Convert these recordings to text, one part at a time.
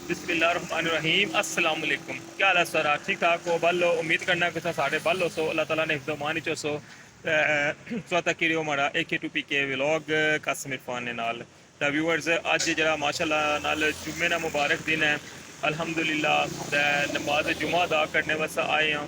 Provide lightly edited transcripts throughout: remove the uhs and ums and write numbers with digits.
बिस्मिल्लाहिर्रहमानिर्रहीम। अस्सलाम वालेकुम। क्या हाल है सर? ठीक ठाक हो? बल्लो उम्मीद करना कि साढ़े बल्लो सो अल्लाह ताला ने हिफ्ज़-ओ-मान चो सो स्वता किरियो माड़ा AK2PK व्लॉग कासिम इरफान ने नाल ता व्यूअर्स अज जरा माशाल्लाह नाल जुम्मे ना मुबारक दिन है। अल्हम्दुलिल्लाह नमाज जुमा अदा करने वास्ते आए हैं।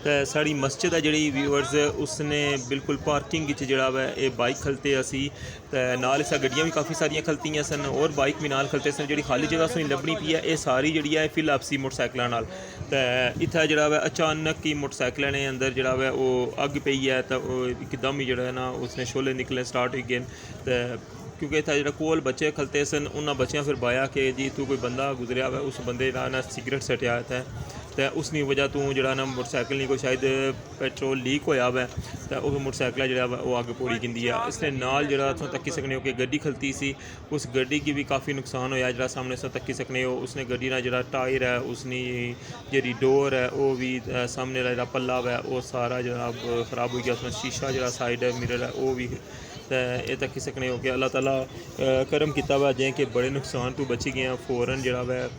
तो साड़ी मस्जिद है जी व्यूअर्स उसने बिल्कुल पार्किंग जरा वै ये बाइक खलते असी तो नाल इस गड्डियाँ भी काफ़ी सारिया खलतियाँ सन और बाइक भी नाल खलते सन। जी खाली जगह सोई लभनी पी है ये सारी जी है फिल आपसी मोटरसाइकिलों नाल तो इतना जरा वै अचानक ही मोटरसाइकिलों ने अंदर जरा वै वो अग पई है तो एकदम ही जरा ना उसने शोले निकलने स्टार्ट हो गए तो क्योंकि इतना जो कोल बच्चे खलते सन उन्होंने बच्चों फिर बाया कि जी तू कोई बंदा गुजरिया वै उस बंदे ना सिगरेट सटिया था तो उसकी वजह तू जरा ना मोटरसाइकिल नहीं कोई शायद पेट्रोल लीक होया वै तो वह मोटरसाइकिल जरा वो अग पोड़ी गिंदी है। इसने नाल जरा तुम तक्की सकने हो कि गड्डी खलती सी उस गड्डी की भी काफ़ी नुकसान होया जरा सामने से तक्की सकने हो। उसने गड्डी ना जरा टायर है उसकी जी डोर है वो भी सामने जरा पल्ला वै वो सारा जनाब ख़राब हो गया। उसमें शीशा जरा साइड मिरर है वो भी ये तक्की सकने हो कि अल्लाह ताला करम किया वा जें कि बड़े नुकसान तो बची गए। फ़ौरन जरा वै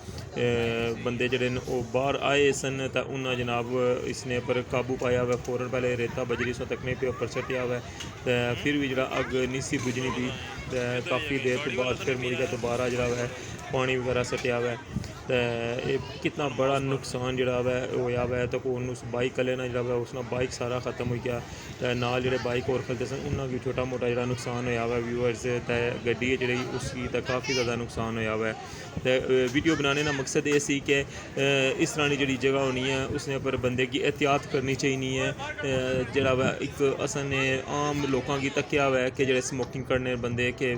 बंदे जड़े वो बाहर आए सन तो उन्हें जनाब इसने पर काबू पाया वै। फ़ौरन पहले रेता बजरी सो तकने पे उपर सटिया वै तो फिर भी जरा अग नहीं सी बुझनी थी तो काफ़ी देर के बाद फिर मुड़ के दोबारा जरा वै पानी वगैरह सटिया वै तो कितना बड़ा नुकसान जरा वै होया वै। तो उस बाइक वाले ना जरा वै उसना बाइक सारा ख़त्म हो गया तो नाल जो बाइक और खलते सन उन्होंने भी छोटा मोटा जरा नुकसान होया वै। व्यूअर्स तो गड्डी जी उसकी तो काफ़ी ज़्यादा नुकसान होया वै। तो वीडियो बनाने का मकसद ये सी कि इस तरह की जी जगह होनी है उसने पर बंदे की एहतियात करनी चाहिए है। जरा वै एक असने आम लोगों की तक्या वै कि जो स्मोकिंग करने बंदे के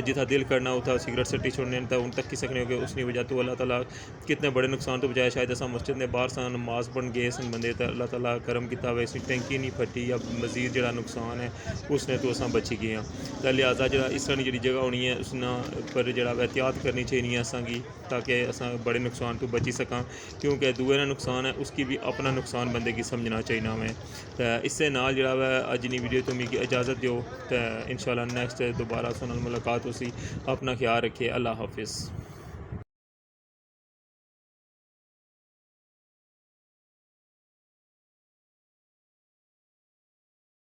जिथा दिल करना उतना सिगरेट सट्टी छोड़ने तो उन तक्की सकने हो कि उसकी वजह तो अल्लाह ताला कितने बड़े नुकसान तो बचाए। शायद असा मस्जिद ने बाहर सन नमाज पढ़ गए सन बंदे तो अल्लाह ताला करम किया वै इसकी टैंकी नहीं फटी या मजीद जरा नुकसान है उसने तो असा बची गए हैं। तो लिहाजा जरा इस तरह की जी जगह होनी है उसना पर जरा एहतियात करनी चाहिए असा की ताकि असा बड़े नुकसान तो बची सकां क्योंकि दूए का नुकसान है उसकी भी अपना नुकसान बंदे की समझना चाहिए हमें। तो इससे नाल जरा वै अज नी वीडियो तो मिगी इजाज़त दो तो इंशाल्लाह नैक्सट दोबारा सुनल मुलाकात उसी अपना ख्याल रखिए। अल्लाह हाफिज़।